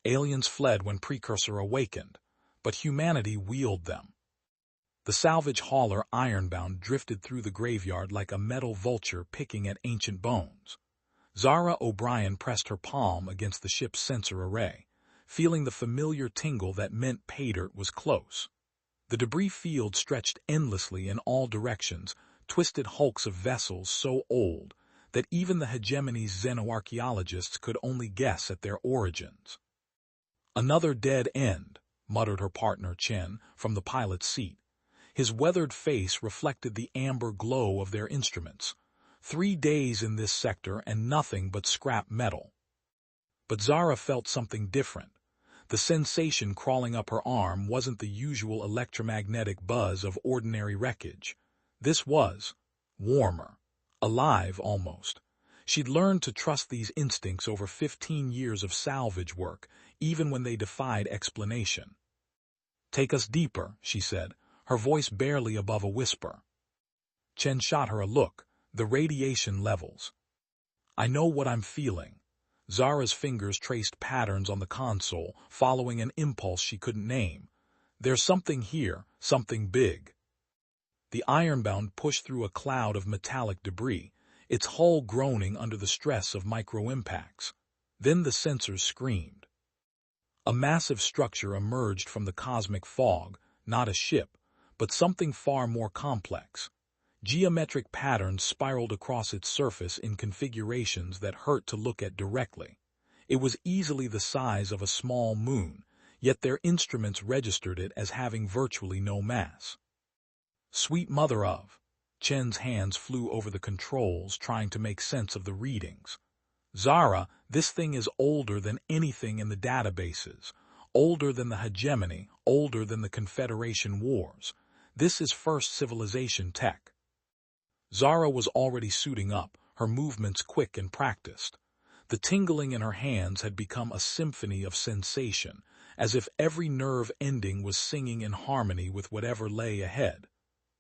Aliens fled when Precursor awakened, but humanity wielded them. The salvage hauler ironbound drifted through the graveyard like a metal vulture picking at ancient bones. Zara O'Brien pressed her palm against the ship's sensor array, feeling the familiar tingle that meant pay dirt was close. The debris field stretched endlessly in all directions, twisted hulks of vessels so old that even the Hegemony's xenoarchaeologists could only guess at their origins. "Another dead end," muttered her partner Chen from the pilot's seat. His weathered face reflected the amber glow of their instruments. 3 days in this sector and nothing but scrap metal. But Zara felt something different. The sensation crawling up her arm wasn't the usual electromagnetic buzz of ordinary wreckage. This was warmer, alive almost. She'd learned to trust these instincts over 15 years of salvage work, even when they defied explanation. "Take us deeper," she said, her voice barely above a whisper. Chen shot her a look. "The radiation levels." "I know what I'm feeling." Zara's fingers traced patterns on the console, following an impulse she couldn't name. "There's something here, something big." The ironbound pushed through a cloud of metallic debris, its hull groaning under the stress of micro-impacts. Then the sensors screamed. A massive structure emerged from the cosmic fog, not a ship, but something far more complex. Geometric patterns spiraled across its surface in configurations that hurt to look at directly. It was easily the size of a small moon, yet their instruments registered it as having virtually no mass. "Sweet mother of..." Chen's hands flew over the controls, trying to make sense of the readings. "Zara, this thing is older than anything in the databases, older than the Hegemony, older than the Confederation Wars. This is first civilization tech." Zara was already suiting up, her movements quick and practiced. The tingling in her hands had become a symphony of sensation, as if every nerve ending was singing in harmony with whatever lay ahead.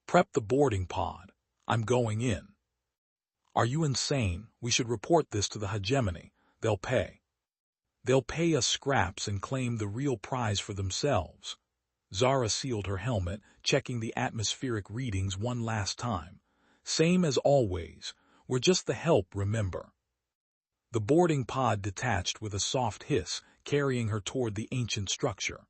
"Prep the boarding pod. I'm going in." "Are you insane? We should report this to the Hegemony. They'll pay." "They'll pay us scraps and claim the real prize for themselves." Zara sealed her helmet, checking the atmospheric readings one last time. "Same as always. We're just the help, remember." The boarding pod detached with a soft hiss, carrying her toward the ancient structure.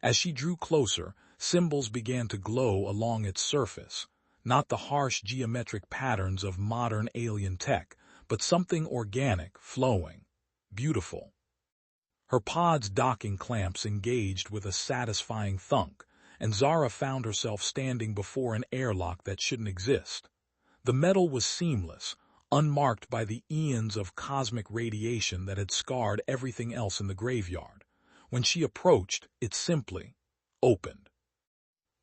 As she drew closer, symbols began to glow along its surface. Not the harsh geometric patterns of modern alien tech, but something organic, flowing, beautiful. Her pod's docking clamps engaged with a satisfying thunk, and Zara found herself standing before an airlock that shouldn't exist. The metal was seamless, unmarked by the eons of cosmic radiation that had scarred everything else in the graveyard. When she approached, it simply opened.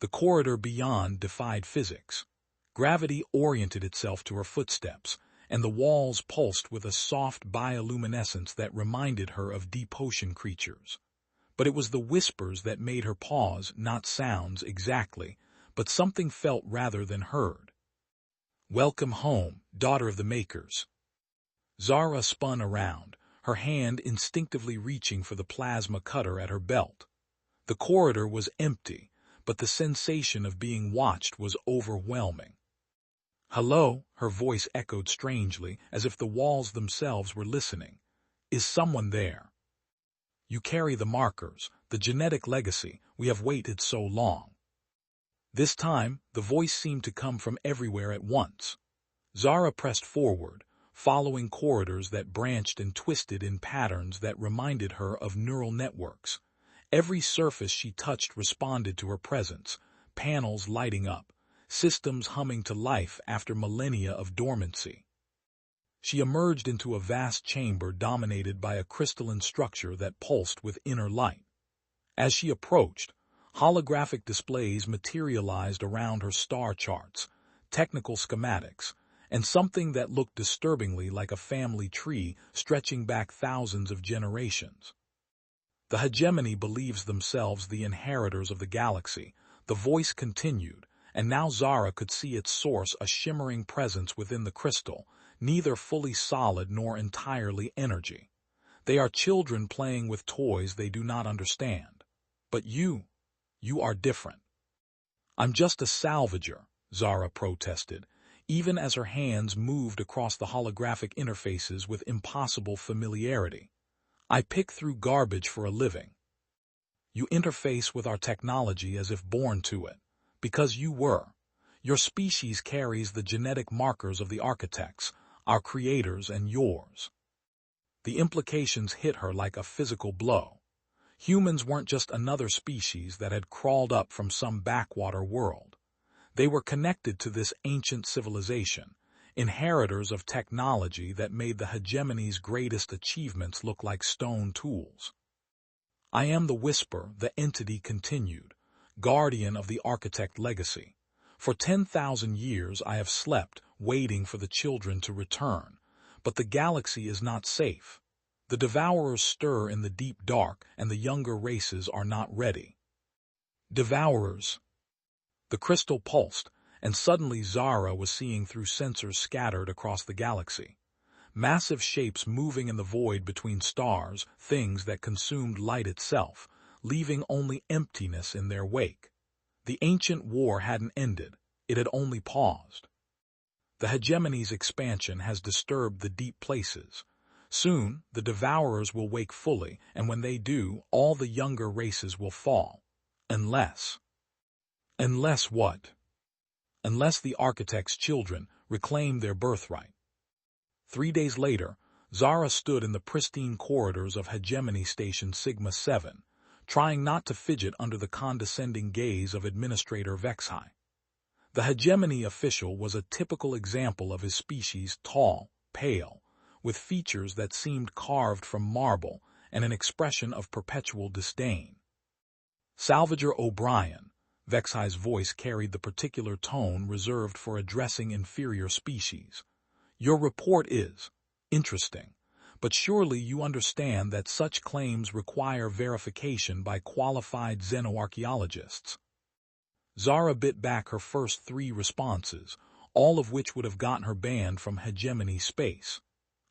The corridor beyond defied physics. Gravity oriented itself to her footsteps, and the walls pulsed with a soft bioluminescence that reminded her of deep ocean creatures. But it was the whispers that made her pause, not sounds exactly, but something felt rather than heard. "Welcome home, daughter of the Makers." Zara spun around, her hand instinctively reaching for the plasma cutter at her belt. The corridor was empty, but the sensation of being watched was overwhelming. "Hello," her voice echoed strangely, as if the walls themselves were listening. "Is someone there?" "You carry the markers, the genetic legacy. We have waited so long." This time, the voice seemed to come from everywhere at once. Zara pressed forward, following corridors that branched and twisted in patterns that reminded her of neural networks. Every surface she touched responded to her presence, panels lighting up, systems humming to life after millennia of dormancy. She emerged into a vast chamber dominated by a crystalline structure that pulsed with inner light. As she approached, holographic displays materialized around her star charts, technical schematics, and something that looked disturbingly like a family tree stretching back thousands of generations. "The Hegemony believes themselves the inheritors of the galaxy," the voice continued, and now Zara could see its source, a shimmering presence within the crystal, neither fully solid nor entirely energy. They are children playing with toys they do not understand. But you are different. I'm just a salvager, Zara protested, even as her hands moved across the holographic interfaces with impossible familiarity. I pick through garbage for a living. You interface with our technology as if born to it, because you were. Your species carries the genetic markers of the architects, our creators and yours. The implications hit her like a physical blow. Humans weren't just another species that had crawled up from some backwater world. They were connected to this ancient civilization, inheritors of technology that made the Hegemony's greatest achievements look like stone tools. I am the Whisper, the entity continued, guardian of the architect legacy. For 10,000 years I have slept, waiting for the children to return. But the galaxy is not safe. The devourers stir in the deep dark, and the younger races are not ready. Devourers. The crystal pulsed, and suddenly Zara was seeing through sensors scattered across the galaxy. Massive shapes moving in the void between stars, things that consumed light itself, leaving only emptiness in their wake. The ancient war hadn't ended, it had only paused. The Hegemony's expansion has disturbed the deep places. Soon, the Devourers will wake fully, and when they do, all the younger races will fall. Unless what? Unless the Architect's children reclaim their birthright. 3 days later, Zara stood in the pristine corridors of Hegemony Station Sigma-7, trying not to fidget under the condescending gaze of Administrator Vexhai. The Hegemony official was a typical example of his species, tall, pale, with features that seemed carved from marble and an expression of perpetual disdain. Salvager O'Brien, Vexhai's voice carried the particular tone reserved for addressing inferior species. Your report is interesting, but surely you understand that such claims require verification by qualified xenoarchaeologists. Zara bit back her first 3 responses, all of which would have gotten her banned from Hegemony space.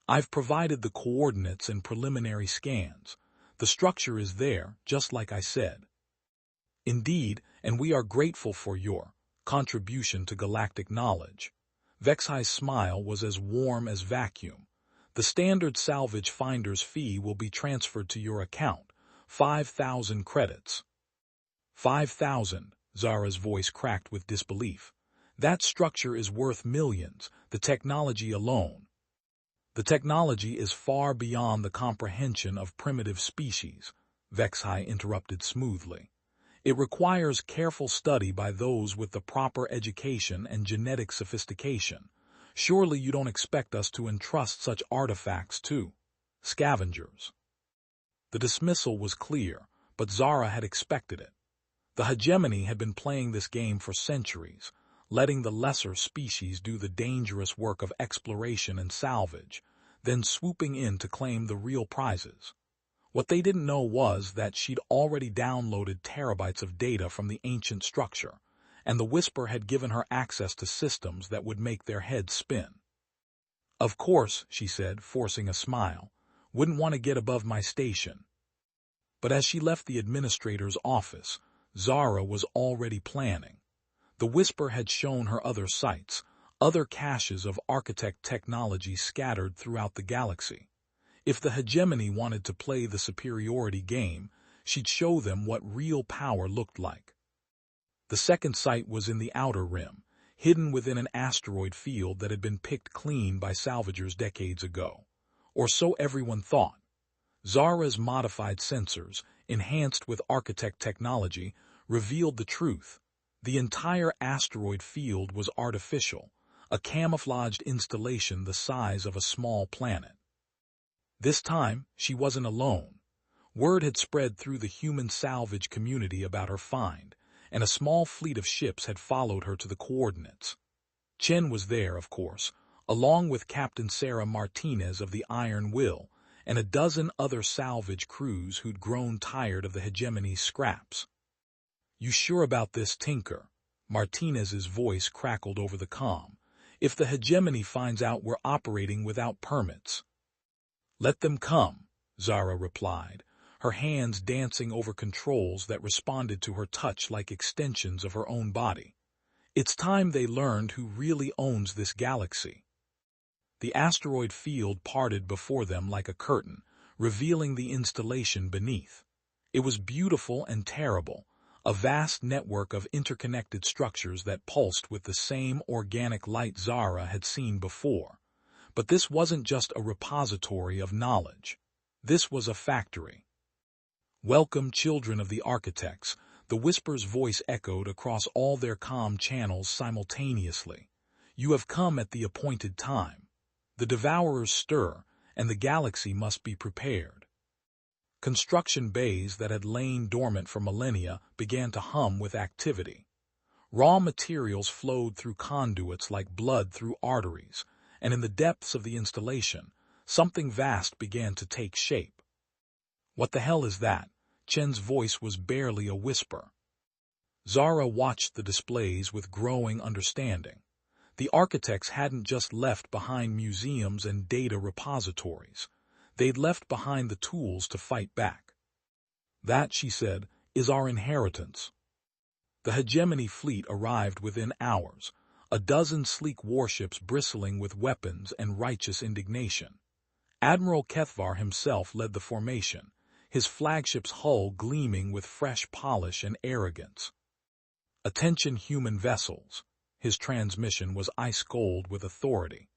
I've provided the coordinates and preliminary scans. The structure is there, just like I said. Indeed, and we are grateful for your contribution to galactic knowledge. Vexhai's smile was as warm as vacuum. The standard salvage finder's fee will be transferred to your account, 5,000 credits. 5,000, Zara's voice cracked with disbelief. That structure is worth millions, the technology alone. The technology is far beyond the comprehension of primitive species, Vexhai interrupted smoothly. It requires careful study by those with the proper education and genetic sophistication. Surely you don't expect us to entrust such artifacts to scavengers. The dismissal was clear, but Zara had expected it. The Hegemony had been playing this game for centuries, letting the lesser species do the dangerous work of exploration and salvage, then swooping in to claim the real prizes. What they didn't know was that she'd already downloaded terabytes of data from the ancient structure, and the Whisper had given her access to systems that would make their heads spin. Of course, she said, forcing a smile, wouldn't want to get above my station. But as she left the administrator's office, Zara was already planning. The Whisper had shown her other sites, other caches of architect technology scattered throughout the galaxy. If the Hegemony wanted to play the superiority game, she'd show them what real power looked like. The second site was in the outer rim, hidden within an asteroid field that had been picked clean by salvagers decades ago. Or so everyone thought. Zara's modified sensors, enhanced with architect technology, revealed the truth. The entire asteroid field was artificial, a camouflaged installation the size of a small planet. This time, she wasn't alone. Word had spread through the human salvage community about her find, and a small fleet of ships had followed her to the coordinates. Chen was there, of course, along with Captain Sarah Martinez of the Iron Will, and a dozen other salvage crews who'd grown tired of the Hegemony's scraps. You sure about this, Tinker? Martinez's voice crackled over the comm. If the Hegemony finds out we're operating without permits. Let them come, Zara replied, her hands dancing over controls that responded to her touch like extensions of her own body. It's time they learned who really owns this galaxy. The asteroid field parted before them like a curtain, revealing the installation beneath. It was beautiful and terrible, a vast network of interconnected structures that pulsed with the same organic light Zara had seen before. But this wasn't just a repository of knowledge. This was a factory. "Welcome, children of the architects," the whisper's voice echoed across all their comm channels simultaneously. "You have come at the appointed time. The devourers stir, and the galaxy must be prepared." Construction bays that had lain dormant for millennia began to hum with activity. Raw materials flowed through conduits like blood through arteries, and in the depths of the installation, something vast began to take shape. "What the hell is that?" Chen's voice was barely a whisper. Zara watched the displays with growing understanding. The architects hadn't just left behind museums and data repositories. They'd left behind the tools to fight back. "That," she said, "is our inheritance." The Hegemony fleet arrived within hours, a dozen sleek warships bristling with weapons and righteous indignation. Admiral Kethvar himself led the formation, his flagship's hull gleaming with fresh polish and arrogance. "Attention, human vessels." His transmission was ice-cold with authority.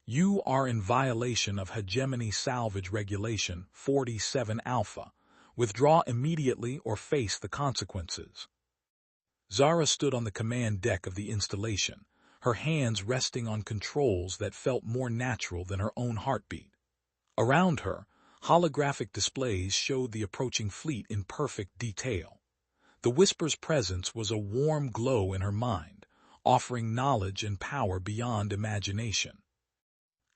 "You are in violation of Hegemony Salvage Regulation 47 Alpha. Withdraw immediately or face the consequences." Zara stood on the command deck of the installation, her hands resting on controls that felt more natural than her own heartbeat. Around her, holographic displays showed the approaching fleet in perfect detail. The Whisper's presence was a warm glow in her mind, offering knowledge and power beyond imagination.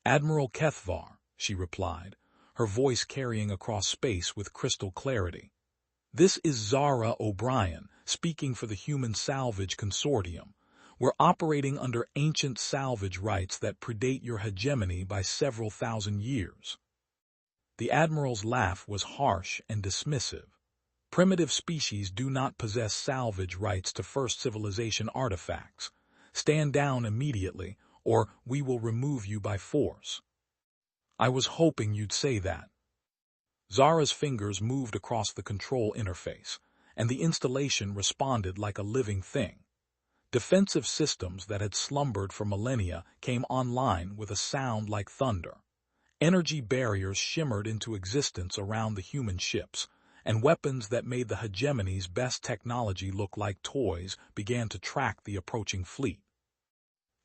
"Admiral Kethvar," she replied, her voice carrying across space with crystal clarity. "This is Zara O'Brien, speaking for the Human Salvage Consortium. We're operating under ancient salvage rights that predate your hegemony by several thousand years." The Admiral's laugh was harsh and dismissive. "Primitive species do not possess salvage rights to first civilization artifacts. Stand down immediately, or we will remove you by force." "I was hoping you'd say that." Zara's fingers moved across the control interface, and the installation responded like a living thing. Defensive systems that had slumbered for millennia came online with a sound like thunder. Energy barriers shimmered into existence around the human ships, and weapons that made the Hegemony's best technology look like toys began to track the approaching fleet.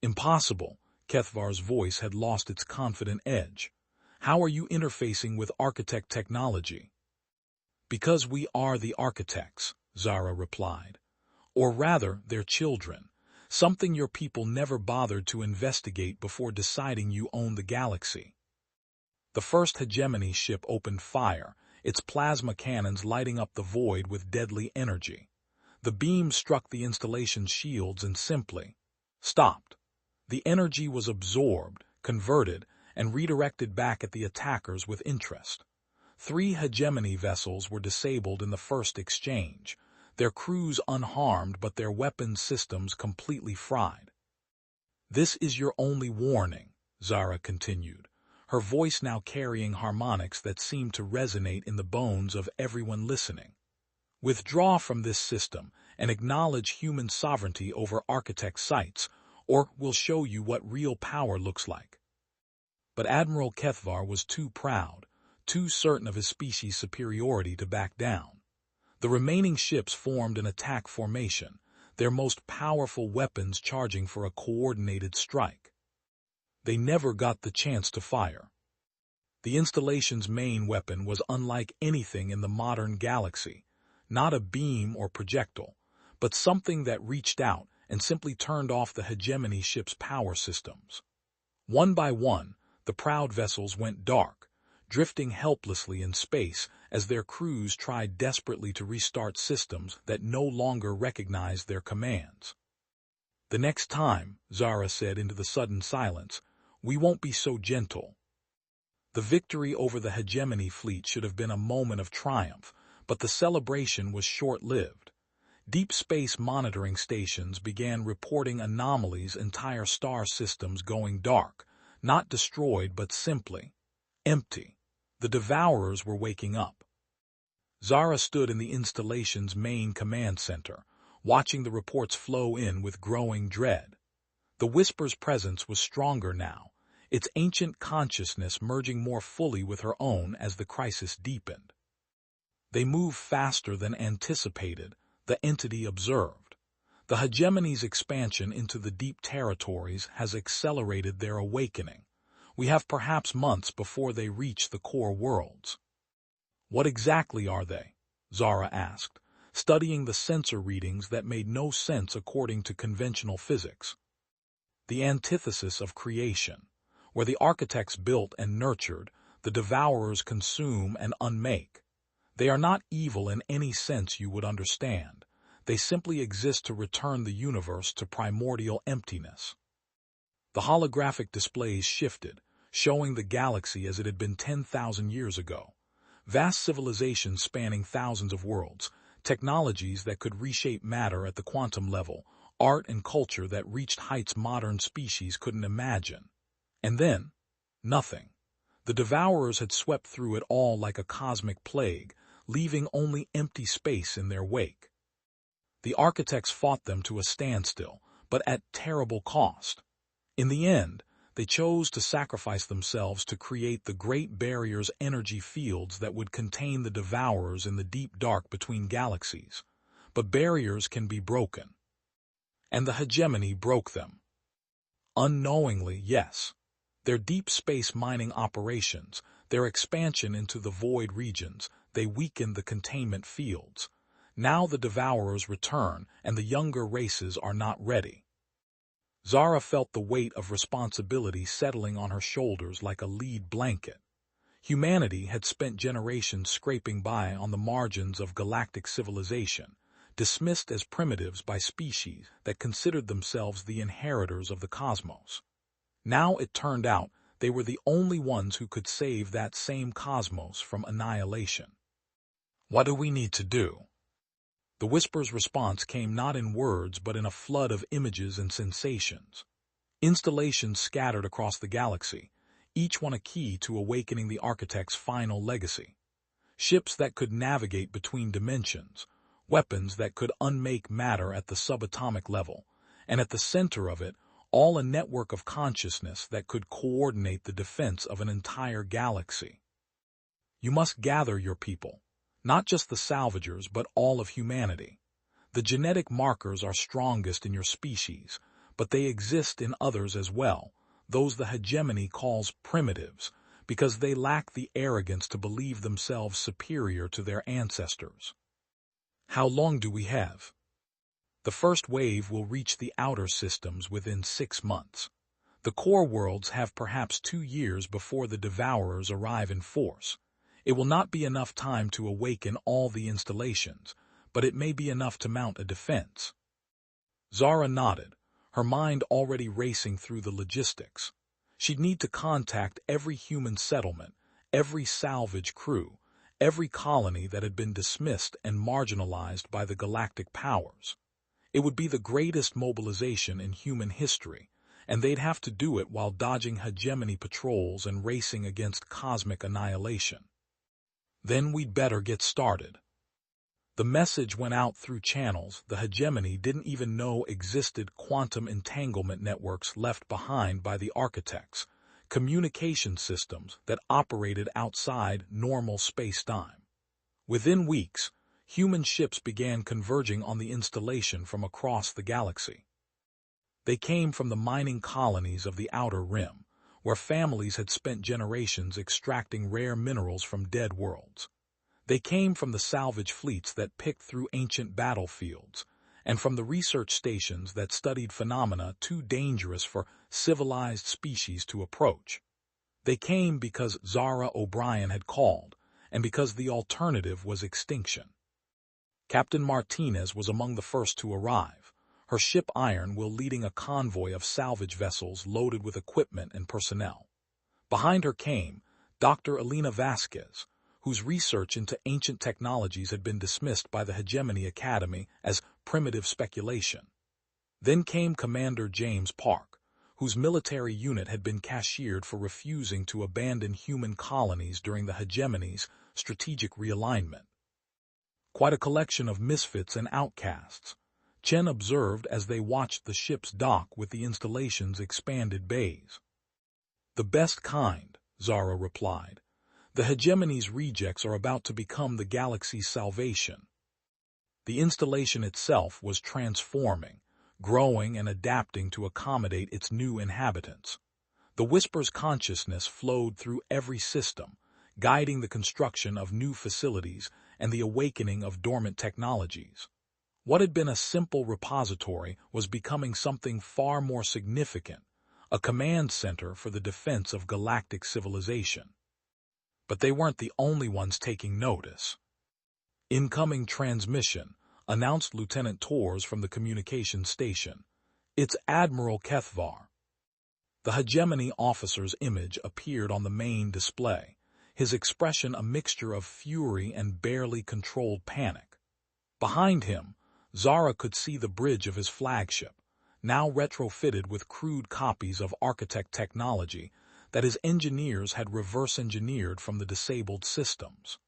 "Impossible." Kethvar's voice had lost its confident edge. "How are you interfacing with architect technology?" "Because we are the architects," Zara replied. "Or rather, their children, something your people never bothered to investigate before deciding you own the galaxy." The first Hegemony ship opened fire, its plasma cannons lighting up the void with deadly energy. The beam struck the installation's shields and simply stopped. The energy was absorbed, converted, and redirected back at the attackers with interest. 3 Hegemony vessels were disabled in the first exchange, their crews unharmed but their weapons systems completely fried. "This is your only warning," Zara continued, her voice now carrying harmonics that seemed to resonate in the bones of everyone listening. "Withdraw from this system and acknowledge human sovereignty over architect sites, or we'll show you what real power looks like." But Admiral Kethvar was too proud, too certain of his species' superiority to back down. The remaining ships formed an attack formation, their most powerful weapons charging for a coordinated strike. They never got the chance to fire. The installation's main weapon was unlike anything in the modern galaxy, not a beam or projectile, but something that reached out and simply turned off the Hegemony ship's power systems. One by one, the proud vessels went dark, drifting helplessly in space as their crews tried desperately to restart systems that no longer recognized their commands. "The next time," Zara said into the sudden silence, "we won't be so gentle." The victory over the Hegemony fleet should have been a moment of triumph, but the celebration was short-lived. Deep space monitoring stations began reporting anomalies, entire star systems going dark, not destroyed but simply empty. The Devourers were waking up. Zara stood in the installation's main command center, watching the reports flow in with growing dread. The Whisper's presence was stronger now, its ancient consciousness merging more fully with her own as the crisis deepened. They moved faster than anticipated, the entity observed. The Hegemony's expansion into the deep territories has accelerated their awakening. We have perhaps months before they reach the core worlds. What exactly are they? Zara asked, studying the sensor readings that made no sense according to conventional physics. The antithesis of creation. Where the architects built and nurtured, the Devourers consume and unmake. They are not evil in any sense you would understand. They simply exist to return the universe to primordial emptiness. The holographic displays shifted, showing the galaxy as it had been 10,000 years ago. Vast civilizations spanning thousands of worlds, technologies that could reshape matter at the quantum level, art and culture that reached heights modern species couldn't imagine. And then, nothing. The Devourers had swept through it all like a cosmic plague, leaving only empty space in their wake. The architects fought them to a standstill, but at terrible cost. In the end, they chose to sacrifice themselves to create the Great Barrier's energy fields that would contain the Devourers in the deep dark between galaxies. But barriers can be broken. And the Hegemony broke them. Unknowingly, yes. Their deep space mining operations, their expansion into the void regions, they weakened the containment fields. Now the Devourers return, and the younger races are not ready. Zara felt the weight of responsibility settling on her shoulders like a lead blanket. Humanity had spent generations scraping by on the margins of galactic civilization, dismissed as primitives by species that considered themselves the inheritors of the cosmos. Now it turned out they were the only ones who could save that same cosmos from annihilation. What do we need to do? The Whisper's response came not in words but in a flood of images and sensations. Installations scattered across the galaxy, each one a key to awakening the architect's final legacy. Ships that could navigate between dimensions, weapons that could unmake matter at the subatomic level, and at the center of it, all a network of consciousness that could coordinate the defense of an entire galaxy. You must gather your people, not just the salvagers but all of humanity. The genetic markers are strongest in your species, but they exist in others as well, those the Hegemony calls primitives, because they lack the arrogance to believe themselves superior to their ancestors. How long do we have? The first wave will reach the outer systems within 6 months. The core worlds have perhaps 2 years before the Devourers arrive in force. It will not be enough time to awaken all the installations, but it may be enough to mount a defense. Zara nodded, her mind already racing through the logistics. She'd need to contact every human settlement, every salvage crew, every colony that had been dismissed and marginalized by the galactic powers. It would be the greatest mobilization in human history, and they'd have to do it while dodging Hegemony patrols and racing against cosmic annihilation. Then we'd better get started. The message went out through channels the Hegemony didn't even know existed, quantum entanglement networks left behind by the architects, communication systems that operated outside normal space-time. Within weeks, human ships began converging on the installation from across the galaxy. They came from the mining colonies of the Outer Rim, where families had spent generations extracting rare minerals from dead worlds. They came from the salvage fleets that picked through ancient battlefields, and from the research stations that studied phenomena too dangerous for civilized species to approach. They came because Zara O'Brien had called, and because the alternative was extinction. Captain Martinez was among the first to arrive, her ship Ironwill leading a convoy of salvage vessels loaded with equipment and personnel. Behind her came Dr. Elena Vasquez, whose research into ancient technologies had been dismissed by the Hegemony Academy as primitive speculation. Then came Commander James Park, whose military unit had been cashiered for refusing to abandon human colonies during the Hegemony's strategic realignment. Quite a collection of misfits and outcasts, Chen observed as they watched the ships dock with the installation's expanded bays. The best kind, Zara replied. The Hegemony's rejects are about to become the galaxy's salvation. The installation itself was transforming, growing and adapting to accommodate its new inhabitants. The Whisper's consciousness flowed through every system, guiding the construction of new facilities and the awakening of dormant technologies. What had been a simple repository was becoming something far more significant, a command center for the defense of galactic civilization. But they weren't the only ones taking notice. Incoming transmission, announced Lieutenant Torres from the communications station. It's Admiral Kethvar. The Hegemony officer's image appeared on the main display, his expression a mixture of fury and barely controlled panic. Behind him, Zara could see the bridge of his flagship, now retrofitted with crude copies of architect technology that his engineers had reverse-engineered from the disabled systems.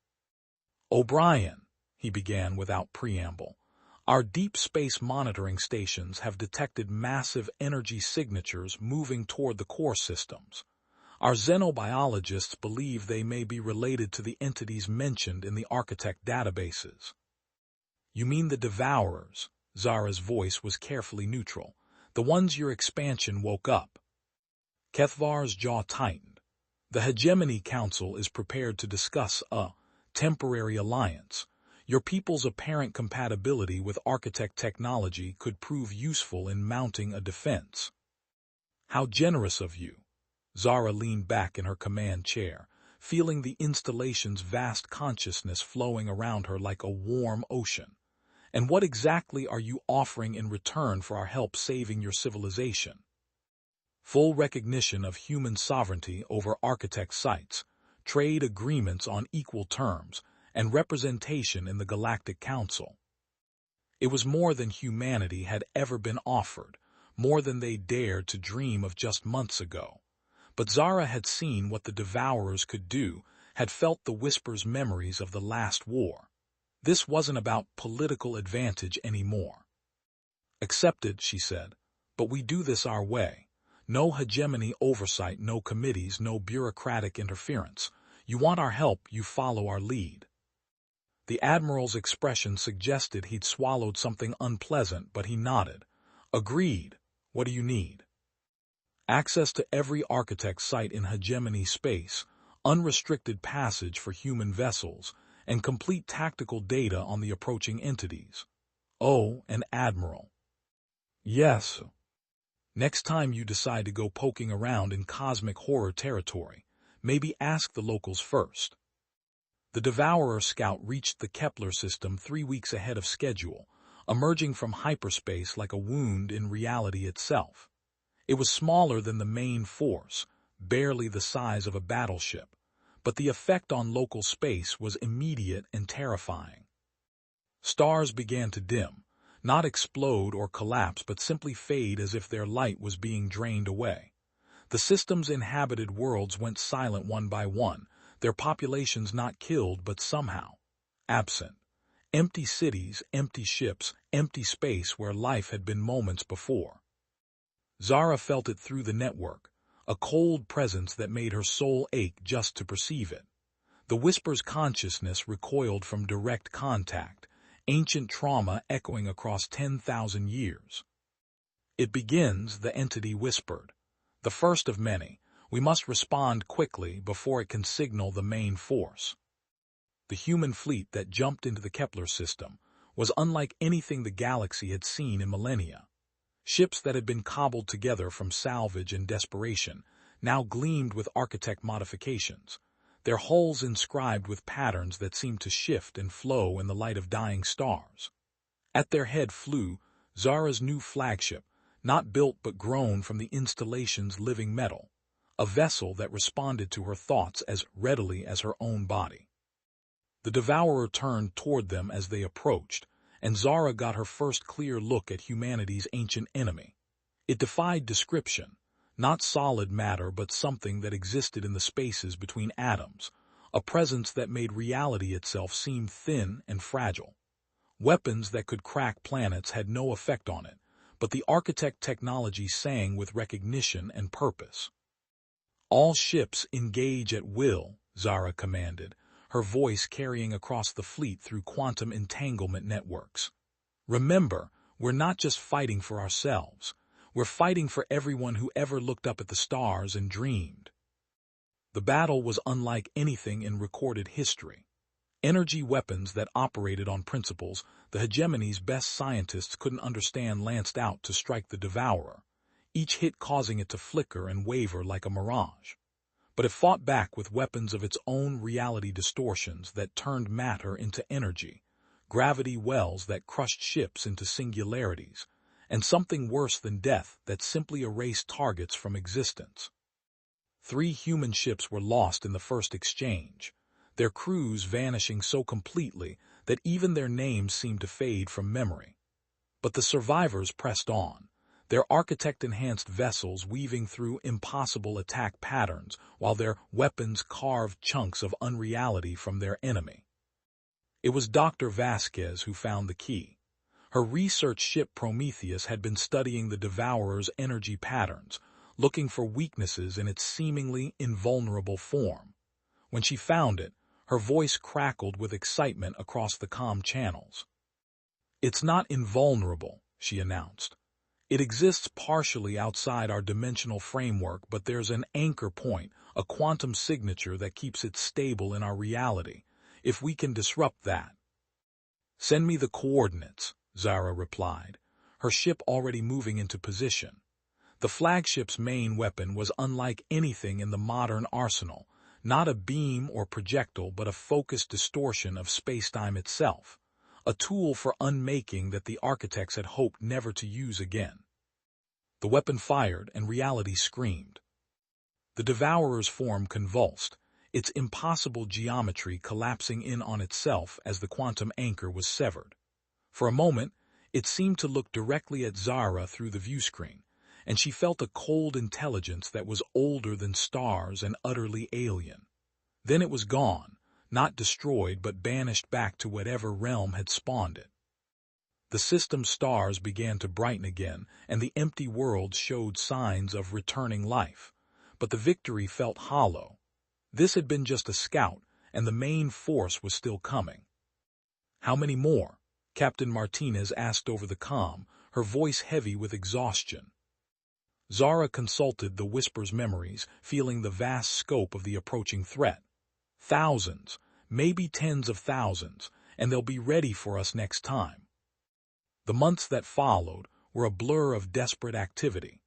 "O'Brien," he began without preamble, "our deep space monitoring stations have detected massive energy signatures moving toward the core systems. Our xenobiologists believe they may be related to the entities mentioned in the architect databases." "You mean the Devourers?" Zara's voice was carefully neutral. "The ones your expansion woke up." Kethvar's jaw tightened. "The Hegemony Council is prepared to discuss a temporary alliance. Your people's apparent compatibility with architect technology could prove useful in mounting a defense." "How generous of you." Zara leaned back in her command chair, feeling the installation's vast consciousness flowing around her like a warm ocean. "And what exactly are you offering in return for our help saving your civilization?" "Full recognition of human sovereignty over architect sites, trade agreements on equal terms, and representation in the Galactic Council." It was more than humanity had ever been offered, more than they dared to dream of just months ago. But Zara had seen what the Devourers could do, had felt the Whisper's memories of the last war. This wasn't about political advantage anymore. "Accepted," she said, "but we do this our way. No Hegemony oversight, no committees, no bureaucratic interference. You want our help, you follow our lead." The Admiral's expression suggested he'd swallowed something unpleasant, but he nodded. "Agreed. What do you need?" "Access to every architect site in Hegemony space, unrestricted passage for human vessels, and complete tactical data on the approaching entities." "Oh, an Admiral." "Yes. Next time you decide to go poking around in cosmic horror territory, maybe ask the locals first." The Devourer scout reached the Kepler system 3 weeks ahead of schedule, emerging from hyperspace like a wound in reality itself. It was smaller than the main force, barely the size of a battleship, but the effect on local space was immediate and terrifying. Stars began to dim, not explode or collapse but simply fade as if their light was being drained away. The system's inhabited worlds went silent one by one, their populations not killed but somehow absent. Empty cities, empty ships, empty space where life had been moments before. Zara felt it through the network, a cold presence that made her soul ache just to perceive it. The Whisper's consciousness recoiled from direct contact, ancient trauma echoing across 10,000 years. "It begins," the entity whispered. "The first of many. We must respond quickly before it can signal the main force." The human fleet that jumped into the Kepler system was unlike anything the galaxy had seen in millennia. Ships that had been cobbled together from salvage and desperation now gleamed with architect modifications, their hulls inscribed with patterns that seemed to shift and flow in the light of dying stars. At their head flew Zara's new flagship, not built but grown from the installation's living metal, a vessel that responded to her thoughts as readily as her own body. The Devourer turned toward them as they approached, and Zara got her first clear look at humanity's ancient enemy. It defied description, not solid matter but something that existed in the spaces between atoms, a presence that made reality itself seem thin and fragile. Weapons that could crack planets had no effect on it, but the architect technology sang with recognition and purpose. "All ships engage at will," Zara commanded, her voice carrying across the fleet through quantum entanglement networks. "Remember, we're not just fighting for ourselves. We're fighting for everyone who ever looked up at the stars and dreamed." The battle was unlike anything in recorded history. Energy weapons that operated on principles the Hegemony's best scientists couldn't understand lanced out to strike the Devourer, each hit causing it to flicker and waver like a mirage. But it fought back with weapons of its own reality distortions that turned matter into energy, gravity wells that crushed ships into singularities, and something worse than death that simply erased targets from existence. 3 human ships were lost in the first exchange, their crews vanishing so completely that even their names seemed to fade from memory. But the survivors pressed on, their architect-enhanced vessels weaving through impossible attack patterns while their weapons carved chunks of unreality from their enemy. It was Dr. Vasquez who found the key. Her research ship Prometheus had been studying the Devourer's energy patterns, looking for weaknesses in its seemingly invulnerable form. When she found it, her voice crackled with excitement across the comm channels. "It's not invulnerable," she announced. "It exists partially outside our dimensional framework, but there's an anchor point, a quantum signature that keeps it stable in our reality. If we can disrupt that—" "Send me the coordinates," Zara replied, her ship already moving into position. The flagship's main weapon was unlike anything in the modern arsenal, not a beam or projectile but a focused distortion of spacetime itself, a tool for unmaking that the architects had hoped never to use again. The weapon fired and reality screamed. The Devourer's form convulsed, its impossible geometry collapsing in on itself as the quantum anchor was severed. For a moment, it seemed to look directly at Zara through the viewscreen, and she felt a cold intelligence that was older than stars and utterly alien. Then it was gone, not destroyed but banished back to whatever realm had spawned it. The system's stars began to brighten again, and the empty world showed signs of returning life. But the victory felt hollow. This had been just a scout, and the main force was still coming. "How many more?" Captain Martinez asked over the comm, her voice heavy with exhaustion. Zara consulted the Whisper's memories, feeling the vast scope of the approaching threat. "Thousands, maybe tens of thousands, and they'll be ready for us next time." The months that followed were a blur of desperate activity.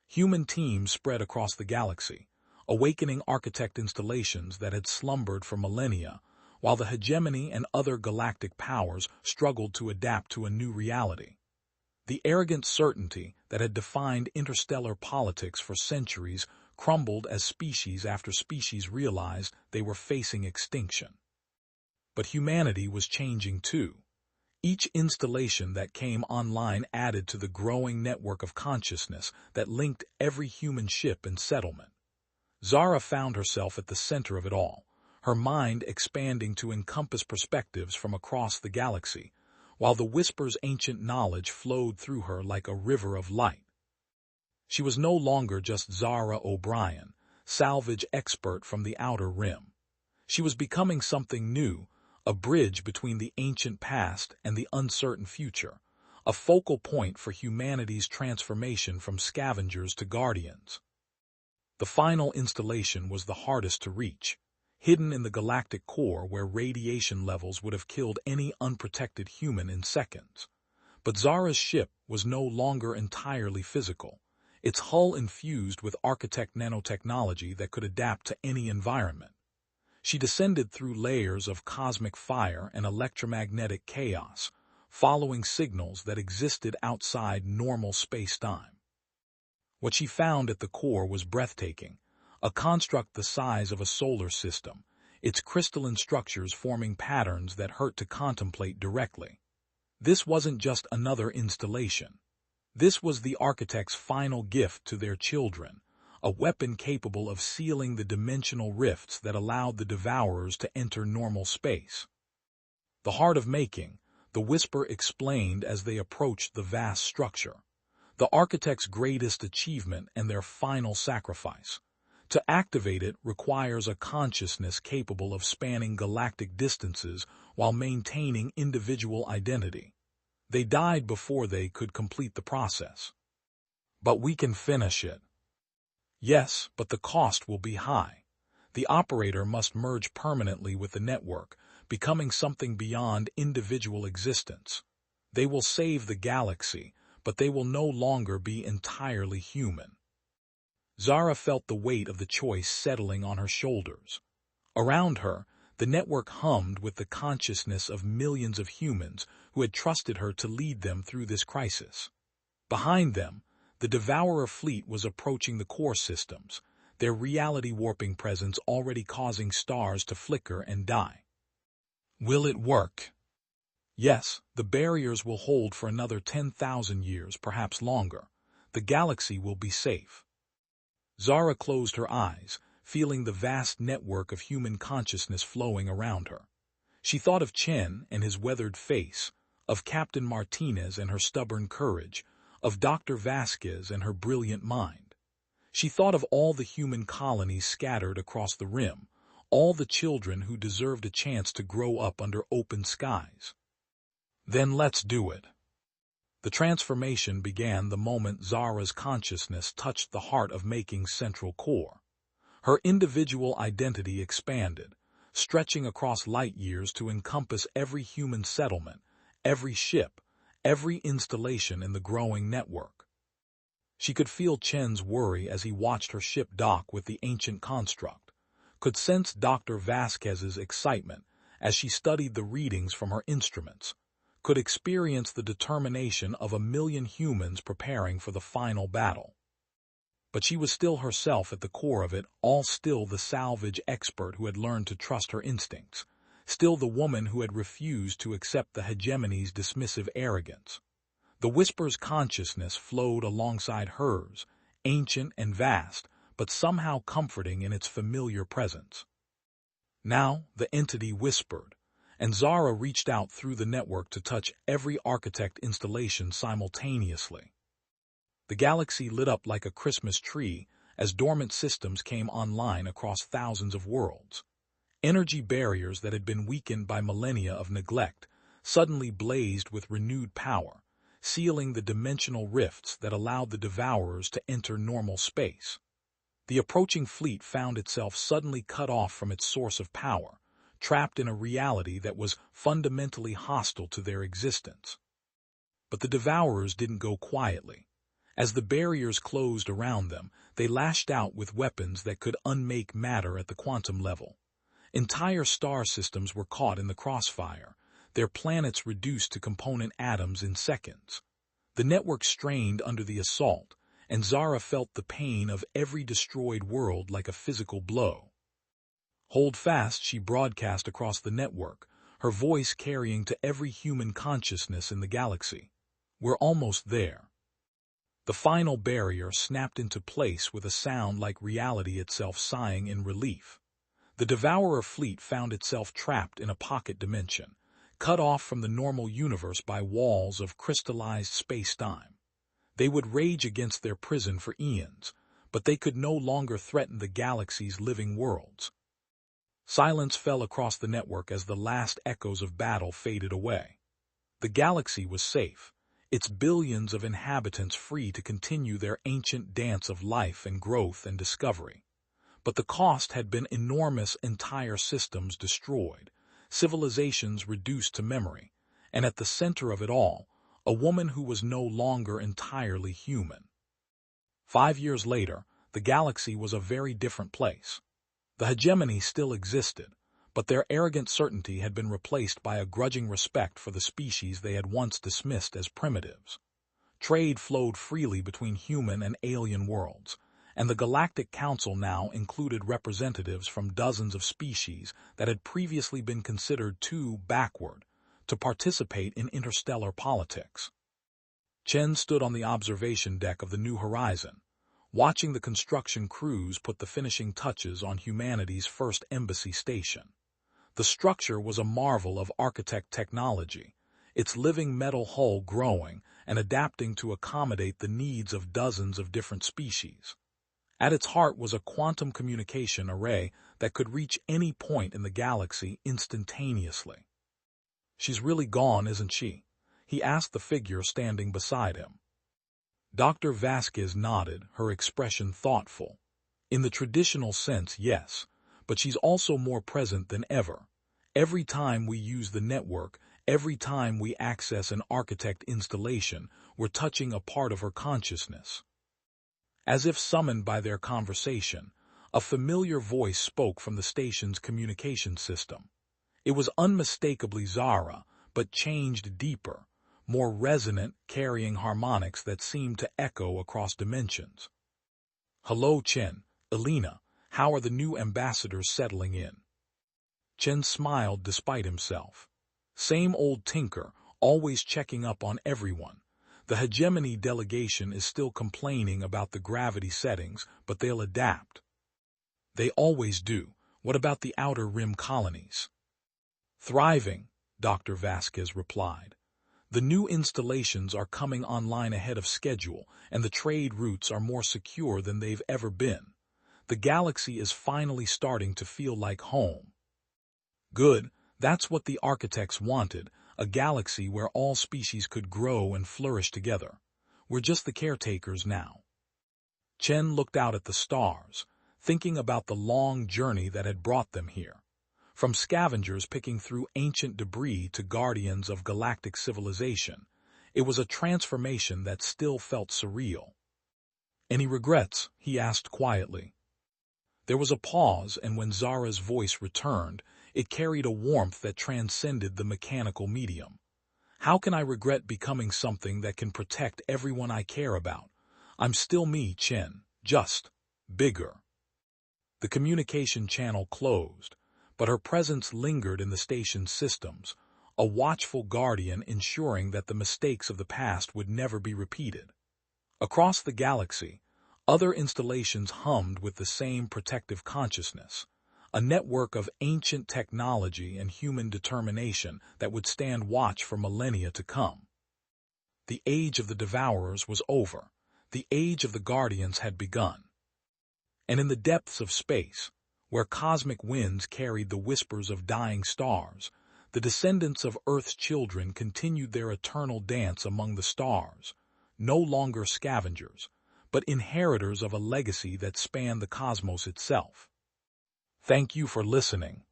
Human teams spread across the galaxy, awakening architect installations that had slumbered for millennia, while the Hegemony and other galactic powers struggled to adapt to a new reality. The arrogant certainty that had defined interstellar politics for centuries crumbled as species after species realized they were facing extinction. But humanity was changing too. Each installation that came online added to the growing network of consciousness that linked every human ship and settlement. Zara found herself at the center of it all, her mind expanding to encompass perspectives from across the galaxy, while the Whisper's ancient knowledge flowed through her like a river of light. She was no longer just Zara O'Brien, salvage expert from the Outer Rim. She was becoming something new, a bridge between the ancient past and the uncertain future, a focal point for humanity's transformation from scavengers to guardians. The final installation was the hardest to reach, hidden in the galactic core where radiation levels would have killed any unprotected human in seconds. But Zara's ship was no longer entirely physical, its hull infused with architect nanotechnology that could adapt to any environment. She descended through layers of cosmic fire and electromagnetic chaos, following signals that existed outside normal space-time. What she found at the core was breathtaking, a construct the size of a solar system, its crystalline structures forming patterns that hurt to contemplate directly. This wasn't just another installation. This was the architect's final gift to their children, a weapon capable of sealing the dimensional rifts that allowed the devourers to enter normal space. The heart of making, the Whisper explained as they approached the vast structure. The architect's greatest achievement and their final sacrifice. To activate it requires a consciousness capable of spanning galactic distances while maintaining individual identity. They died before they could complete the process. But we can finish it. Yes, but the cost will be high. The operator must merge permanently with the network, becoming something beyond individual existence. They will save the galaxy, but they will no longer be entirely human. Zara felt the weight of the choice settling on her shoulders. Around her, the network hummed with the consciousness of millions of humans who had trusted her to lead them through this crisis. Behind them, the Devourer fleet was approaching the core systems, their reality-warping presence already causing stars to flicker and die. Will it work? Yes, the barriers will hold for another 10,000 years, perhaps longer. The galaxy will be safe. Zara closed her eyes, feeling the vast network of human consciousness flowing around her. She thought of Chen and his weathered face, of Captain Martinez and her stubborn courage, of Dr. Vasquez and her brilliant mind. She thought of all the human colonies scattered across the rim, all the children who deserved a chance to grow up under open skies. Then let's do it. The transformation began the moment Zara's consciousness touched the heart of Making's central core. Her individual identity expanded, stretching across light years to encompass every human settlement, every ship, every installation in the growing network. She could feel Chen's worry as he watched her ship dock with the ancient construct, could sense Dr. Vasquez's excitement as she studied the readings from her instruments, could experience the determination of 1,000,000 humans preparing for the final battle. But she was still herself at the core of it all, still the salvage expert who had learned to trust her instincts, still the woman who had refused to accept the hegemony's dismissive arrogance. The Whisper's consciousness flowed alongside hers, ancient and vast, but somehow comforting in its familiar presence. Now the entity whispered, and Zara reached out through the network to touch every architect installation simultaneously. The galaxy lit up like a Christmas tree as dormant systems came online across thousands of worlds. Energy barriers that had been weakened by millennia of neglect suddenly blazed with renewed power, sealing the dimensional rifts that allowed the devourers to enter normal space. The approaching fleet found itself suddenly cut off from its source of power, trapped in a reality that was fundamentally hostile to their existence. But the devourers didn't go quietly. As the barriers closed around them, they lashed out with weapons that could unmake matter at the quantum level. Entire star systems were caught in the crossfire, their planets reduced to component atoms in seconds. The network strained under the assault, and Zara felt the pain of every destroyed world like a physical blow. Hold fast, she broadcast across the network, her voice carrying to every human consciousness in the galaxy. We're almost there. The final barrier snapped into place with a sound like reality itself sighing in relief. The Devourer fleet found itself trapped in a pocket dimension, cut off from the normal universe by walls of crystallized space-time. They would rage against their prison for eons, but they could no longer threaten the galaxy's living worlds. Silence fell across the network as the last echoes of battle faded away. The galaxy was safe, its billions of inhabitants free to continue their ancient dance of life and growth and discovery. But the cost had been enormous, entire systems destroyed, civilizations reduced to memory, and at the center of it all, a woman who was no longer entirely human. 5 years later, the galaxy was a very different place. The hegemony still existed, but their arrogant certainty had been replaced by a grudging respect for the species they had once dismissed as primitives. Trade flowed freely between human and alien worlds, and the Galactic Council now included representatives from dozens of species that had previously been considered too backward to participate in interstellar politics. Chen stood on the observation deck of the New Horizon, watching the construction crews put the finishing touches on humanity's first embassy station. The structure was a marvel of architect technology, its living metal hull growing and adapting to accommodate the needs of dozens of different species. At its heart was a quantum communication array that could reach any point in the galaxy instantaneously. "She's really gone, isn't she?" he asked the figure standing beside him. Dr. Vasquez nodded, her expression thoughtful. "In the traditional sense, yes, but she's also more present than ever. Every time we use the network, every time we access an architect installation, we're touching a part of her consciousness." As if summoned by their conversation, a familiar voice spoke from the station's communication system. It was unmistakably Zara, but changed deeper, more resonant, carrying harmonics that seemed to echo across dimensions. "Hello, Chen, Elena, how are the new ambassadors settling in?" Chen smiled despite himself. "Same old tinker, always checking up on everyone. The Hegemony delegation is still complaining about the gravity settings, but they'll adapt." "They always do. What about the Outer Rim colonies?" "Thriving," Dr. Vasquez replied. "The new installations are coming online ahead of schedule, and the trade routes are more secure than they've ever been. The galaxy is finally starting to feel like home." "Good, that's what the architects wanted, a galaxy where all species could grow and flourish together. We're just the caretakers now." Chen looked out at the stars, thinking about the long journey that had brought them here. From scavengers picking through ancient debris to guardians of galactic civilization, it was a transformation that still felt surreal. "Any regrets?" he asked quietly. There was a pause, and when Zara's voice returned, it carried a warmth that transcended the mechanical medium. "How can I regret becoming something that can protect everyone I care about? I'm still me, Chen, just bigger." The communication channel closed, but her presence lingered in the station's systems, a watchful guardian ensuring that the mistakes of the past would never be repeated. Across the galaxy, other installations hummed with the same protective consciousness, a network of ancient technology and human determination that would stand watch for millennia to come. The age of the Devourers was over. The age of the Guardians had begun. And in the depths of space, where cosmic winds carried the whispers of dying stars, the descendants of Earth's children continued their eternal dance among the stars, no longer scavengers, but inheritors of a legacy that spanned the cosmos itself. Thank you for listening.